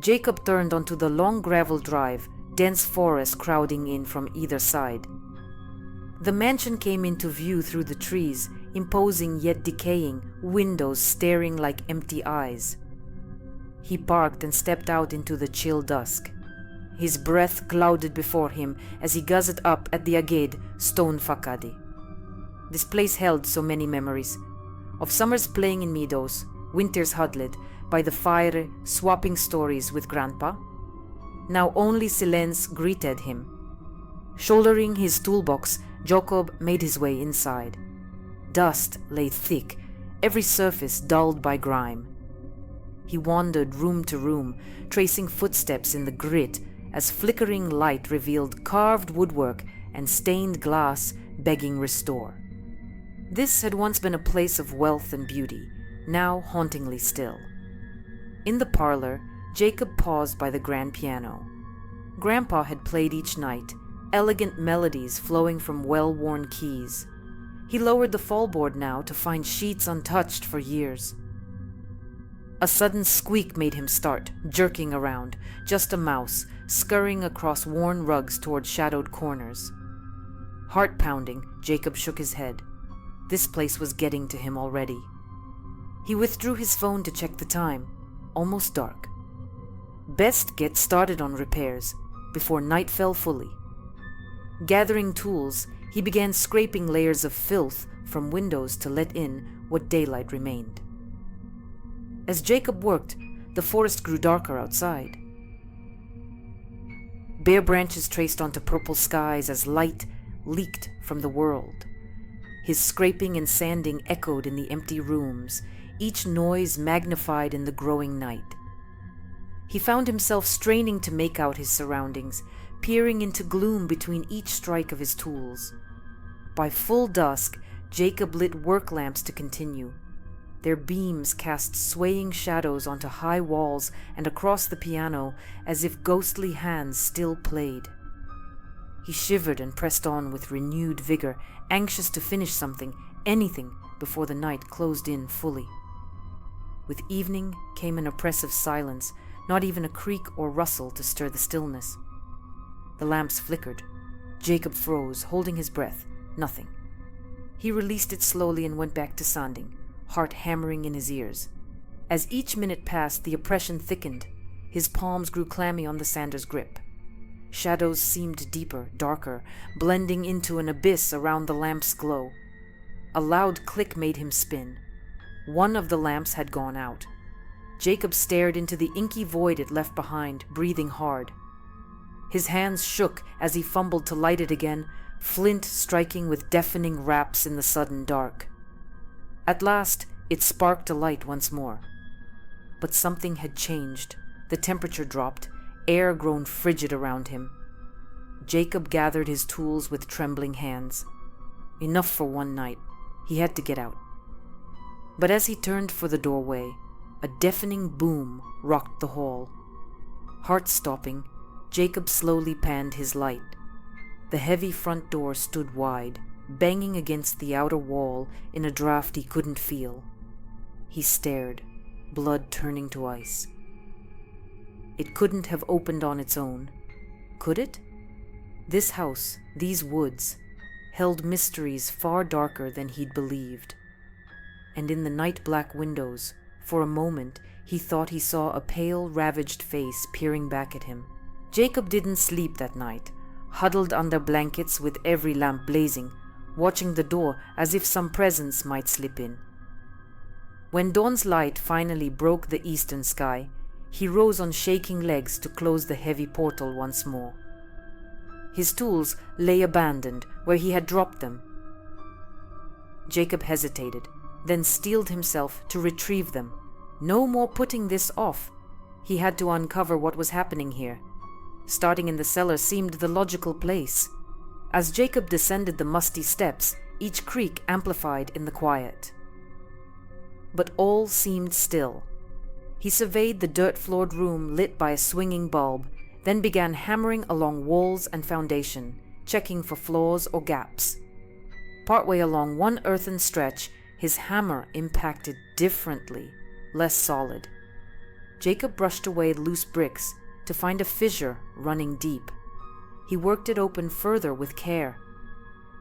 Jacob turned onto the long gravel drive, dense forest crowding in from either side. The mansion came into view through the trees, imposing yet decaying, windows staring like empty eyes. He parked and stepped out into the chill dusk. His breath clouded before him as he gazed up at the aged stone facade. This place held so many memories, of summers playing in meadows, winters huddled by the fire swapping stories with Grandpa. Now only silence greeted him. Shouldering his toolbox, Jacob made his way inside. Dust lay thick, every surface dulled by grime. He wandered room to room, tracing footsteps in the grit as flickering light revealed carved woodwork and stained glass begging restore. This had once been a place of wealth and beauty, now hauntingly still. In the parlor, Jacob paused by the grand piano. Grandpa had played each night, elegant melodies flowing from well-worn keys. He lowered the fallboard now to find sheets untouched for years. A sudden squeak made him start, jerking around, just a mouse, scurrying across worn rugs toward shadowed corners. Heart pounding, Jacob shook his head. This place was getting to him already. He withdrew his phone to check the time. Almost dark. Best get started on repairs before night fell fully. Gathering tools, he began scraping layers of filth from windows to let in what daylight remained. As Jacob worked, the forest grew darker outside. Bare branches traced onto purple skies as light leaked from the world. His scraping and sanding echoed in the empty rooms, each noise magnified in the growing night. He found himself straining to make out his surroundings, peering into gloom between each strike of his tools. By full dusk, Jacob lit work lamps to continue. Their beams cast swaying shadows onto high walls and across the piano as if ghostly hands still played. He shivered and pressed on with renewed vigor, anxious to finish something, anything, before the night closed in fully. With evening came an oppressive silence, not even a creak or rustle to stir the stillness. The lamps flickered. Jacob froze, holding his breath. Nothing. He released it slowly and went back to sanding, heart hammering in his ears. As each minute passed, the oppression thickened. His palms grew clammy on the sander's grip. Shadows seemed deeper, darker, blending into an abyss around the lamp's glow. A loud click made him spin. One of the lamps had gone out. Jacob stared into the inky void it left behind, breathing hard. His hands shook as he fumbled to light it again, flint striking with deafening raps in the sudden dark. At last, it sparked a light once more. But something had changed. The temperature dropped, air grown frigid around him. Jacob gathered his tools with trembling hands. Enough for one night. He had to get out. But as he turned for the doorway, a deafening boom rocked the hall. Heart-stopping, Jacob slowly panned his light. The heavy front door stood wide, banging against the outer wall in a draft he couldn't feel. He stared, blood turning to ice. It couldn't have opened on its own. Could it? This house, these woods, held mysteries far darker than he'd believed. And in the night-black windows, for a moment, he thought he saw a pale, ravaged face peering back at him. Jacob didn't sleep that night, huddled under blankets with every lamp blazing, watching the door as if some presence might slip in. When dawn's light finally broke the eastern sky, he rose on shaking legs to close the heavy portal once more. His tools lay abandoned where he had dropped them. Jacob hesitated, then steeled himself to retrieve them. No more putting this off. He had to uncover what was happening here. Starting in the cellar seemed the logical place. As Jacob descended the musty steps, each creak amplified in the quiet. But all seemed still. He surveyed the dirt-floored room lit by a swinging bulb, then began hammering along walls and foundation, checking for flaws or gaps. Partway along one earthen stretch, his hammer impacted differently, less solid. Jacob brushed away loose bricks to find a fissure running deep. He worked it open further with care.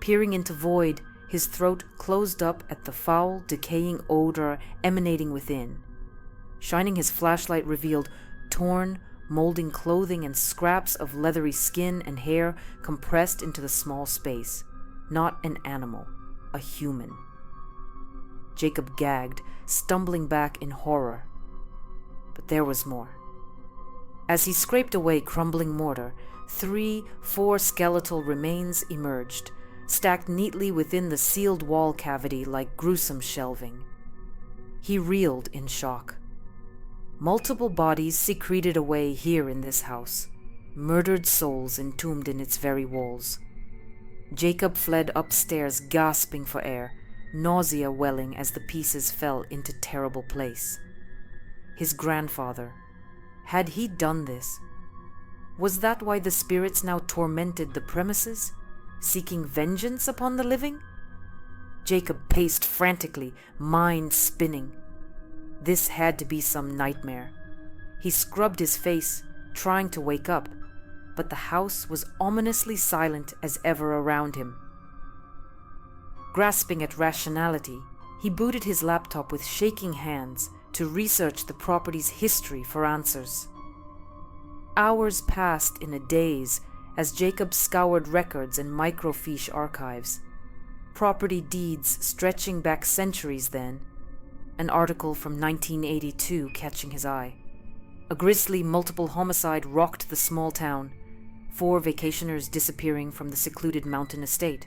Peering into void, his throat closed up at the foul, decaying odor emanating within. Shining his flashlight revealed torn, molding clothing and scraps of leathery skin and hair compressed into the small space. Not an animal, a human. Jacob gagged, stumbling back in horror. But there was more. As he scraped away crumbling mortar, 3-4 skeletal remains emerged, stacked neatly within the sealed wall cavity like gruesome shelving. He reeled in shock. Multiple bodies secreted away here in this house, murdered souls entombed in its very walls. Jacob fled upstairs, gasping for air, nausea welling as the pieces fell into terrible place. His grandfather. Had he done this? Was that why the spirits now tormented the premises, seeking vengeance upon the living? Jacob paced frantically, mind spinning. This had to be some nightmare. He scrubbed his face, trying to wake up, but the house was ominously silent as ever around him. Grasping at rationality, he booted his laptop with shaking hands to research the property's history for answers. Hours passed in a daze as Jacob scoured records and microfiche archives. Property deeds stretching back centuries then. An article from 1982 catching his eye. A grisly multiple homicide rocked the small town, 4 vacationers disappearing from the secluded mountain estate.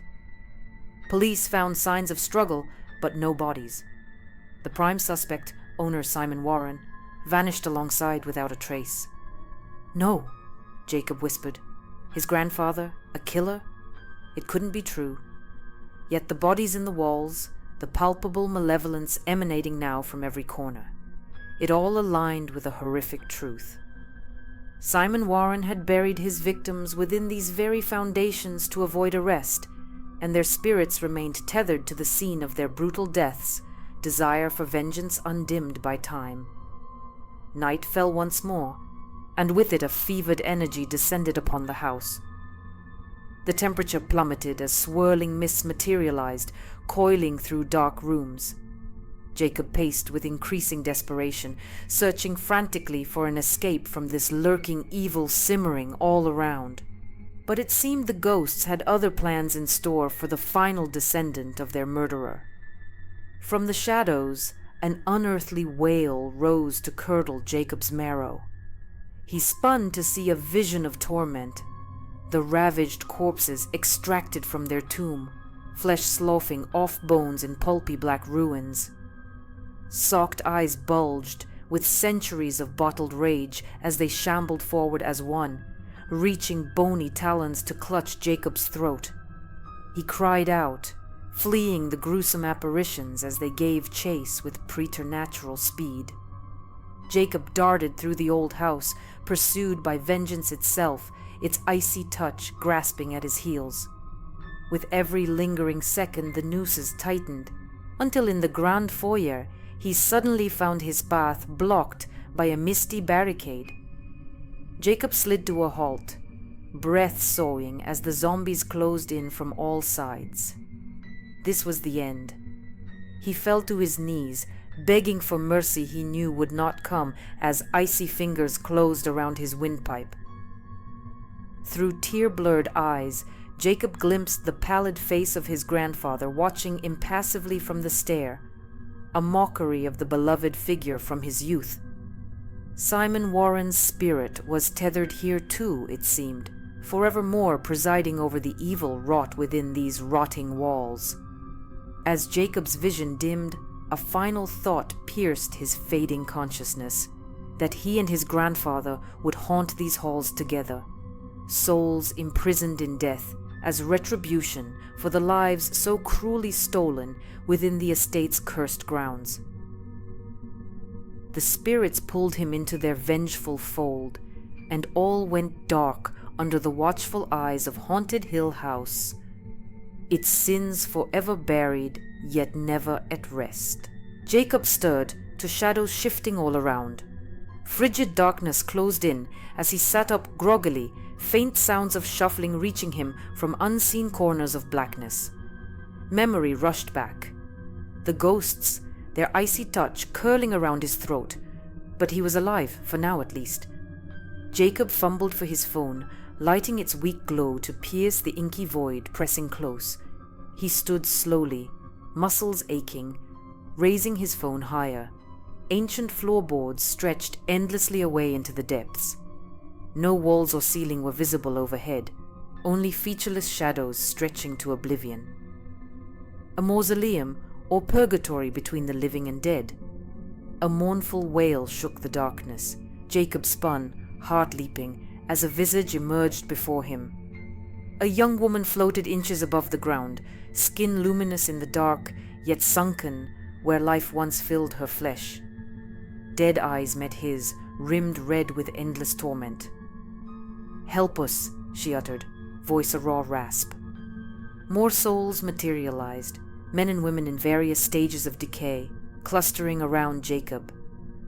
Police found signs of struggle, but no bodies. The prime suspect, owner Simon Warren, vanished alongside without a trace. No, Jacob whispered. His grandfather, a killer? It couldn't be true. Yet the bodies in the walls, the palpable malevolence emanating now from every corner. It all aligned with a horrific truth. Simon Warren had buried his victims within these very foundations to avoid arrest, and their spirits remained tethered to the scene of their brutal deaths, desire for vengeance undimmed by time. Night fell once more, and with it a fevered energy descended upon the house. The temperature plummeted as swirling mists materialized, coiling through dark rooms. Jacob paced with increasing desperation, searching frantically for an escape from this lurking evil simmering all around. But it seemed the ghosts had other plans in store for the final descendant of their murderer. From the shadows, an unearthly wail rose to curdle Jacob's marrow. He spun to see a vision of torment. The ravaged corpses extracted from their tomb, flesh sloughing off bones in pulpy black ruins. Socked eyes bulged with centuries of bottled rage as they shambled forward as one, reaching bony talons to clutch Jacob's throat. He cried out, fleeing the gruesome apparitions as they gave chase with preternatural speed. Jacob darted through the old house, pursued by vengeance itself, its icy touch grasping at his heels. With every lingering second the nooses tightened, until in the grand foyer he suddenly found his path blocked by a misty barricade. Jacob slid to a halt, breath sawing as the zombies closed in from all sides. This was the end. He fell to his knees, begging for mercy he knew would not come as icy fingers closed around his windpipe. Through tear-blurred eyes, Jacob glimpsed the pallid face of his grandfather watching impassively from the stair, a mockery of the beloved figure from his youth. Simon Warren's spirit was tethered here too, it seemed, forevermore presiding over the evil wrought within these rotting walls. As Jacob's vision dimmed, a final thought pierced his fading consciousness, that he and his grandfather would haunt these halls together, souls imprisoned in death as retribution for the lives so cruelly stolen within the estate's cursed grounds. The spirits pulled him into their vengeful fold, and all went dark under the watchful eyes of Haunted Hill House, its sins forever buried, yet never at rest. Jacob stirred to shadows shifting all around. Frigid darkness closed in as he sat up groggily, faint sounds of shuffling reaching him from unseen corners of blackness. Memory rushed back. The ghosts, their icy touch curling around his throat, but he was alive, for now at least. Jacob fumbled for his phone, lighting its weak glow to pierce the inky void pressing close. He stood slowly, muscles aching, raising his phone higher. Ancient floorboards stretched endlessly away into the depths. No walls or ceiling were visible overhead, only featureless shadows stretching to oblivion. A mausoleum or purgatory between the living and dead. A mournful wail shook the darkness. Jacob spun, heart leaping, as a visage emerged before him. A young woman floated inches above the ground, skin luminous in the dark, yet sunken where life once filled her flesh. Dead eyes met his, rimmed red with endless torment. "Help us," she uttered, voice a raw rasp. More souls materialized, men and women in various stages of decay, clustering around Jacob.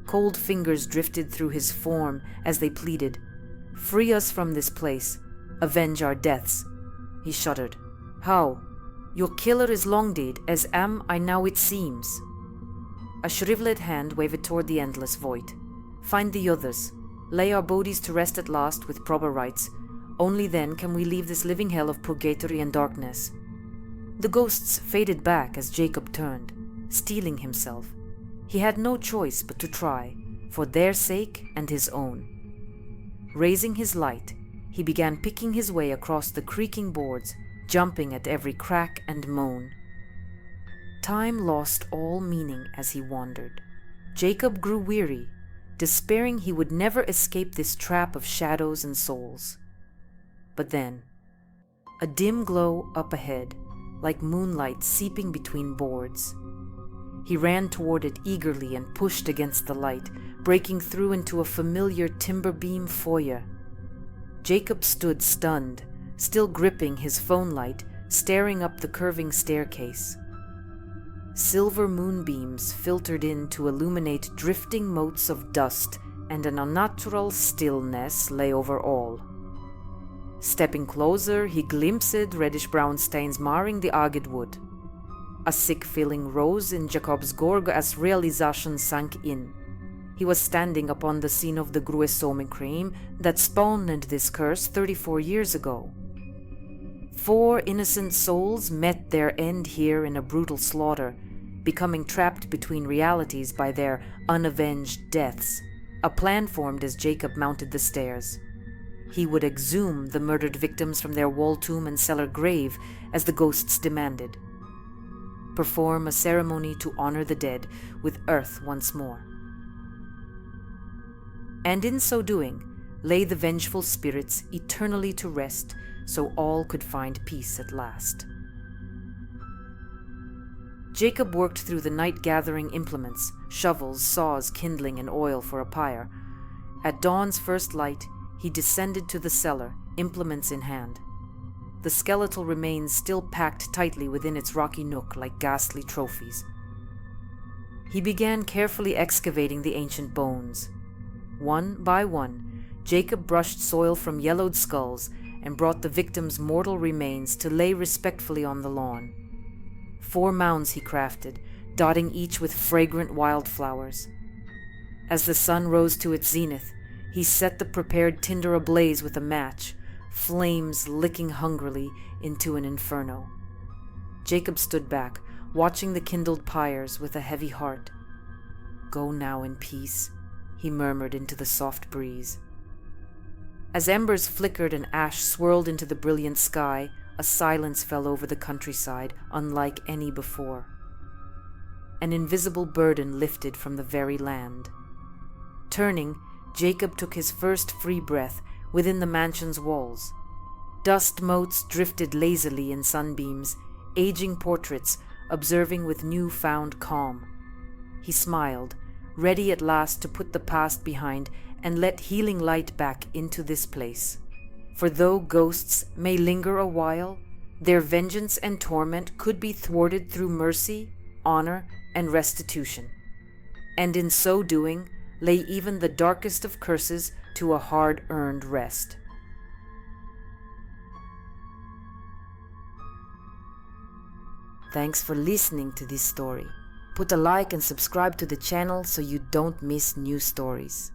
Cold fingers drifted through his form as they pleaded, "Free us from this place. Avenge our deaths." He shuddered. "How? Your killer is long dead, as am I now it seems." A shriveled hand waved toward the endless void. "Find the others. Lay our bodies to rest at last with proper rites. Only then can we leave this living hell of purgatory and darkness." The ghosts faded back as Jacob turned, steeling himself. He had no choice but to try, for their sake and his own. Raising his light, he began picking his way across the creaking boards, jumping at every crack and moan. Time lost all meaning as he wandered. Jacob grew weary, despairing he would never escape this trap of shadows and souls. But then, a dim glow up ahead, like moonlight seeping between boards. He ran toward it eagerly and pushed against the light, breaking through into a familiar timber beam foyer. Jacob stood stunned, still gripping his phone light, staring up the curving staircase. Silver moonbeams filtered in to illuminate drifting motes of dust, and an unnatural stillness lay over all. Stepping closer, he glimpsed reddish-brown stains marring the agate wood. A sick feeling rose in Jacob's gorge as realization sank in. He was standing upon the scene of the gruesome crime that spawned this curse 34 years ago. 4 innocent souls met their end here in a brutal slaughter, becoming trapped between realities by their unavenged deaths. A plan formed as Jacob mounted the stairs. He would exhume the murdered victims from their wall tomb and cellar grave as the ghosts demanded. Perform a ceremony to honor the dead with earth once more. And in so doing, lay the vengeful spirits eternally to rest, so all could find peace at last. Jacob worked through the night gathering implements, shovels, saws, kindling, and oil for a pyre. At dawn's first light, he descended to the cellar, implements in hand. The skeletal remains still packed tightly within its rocky nook like ghastly trophies. He began carefully excavating the ancient bones. One by one, Jacob brushed soil from yellowed skulls and brought the victims' mortal remains to lay respectfully on the lawn. 4 mounds he crafted, dotting each with fragrant wildflowers. As the sun rose to its zenith, he set the prepared tinder ablaze with a match, flames licking hungrily into an inferno. Jacob stood back, watching the kindled pyres with a heavy heart. "Go now in peace," he murmured into the soft breeze. As embers flickered and ash swirled into the brilliant sky, a silence fell over the countryside unlike any before. An invisible burden lifted from the very land. Turning, Jacob took his first free breath within the mansion's walls. Dust motes drifted lazily in sunbeams, aging portraits observing with new-found calm. He smiled, ready at last to put the past behind and let healing light back into this place. For though ghosts may linger a while, their vengeance and torment could be thwarted through mercy, honor, and restitution. And in so doing, lay even the darkest of curses to a hard-earned rest. Thanks for listening to this story. Put a like and subscribe to the channel so you don't miss new stories.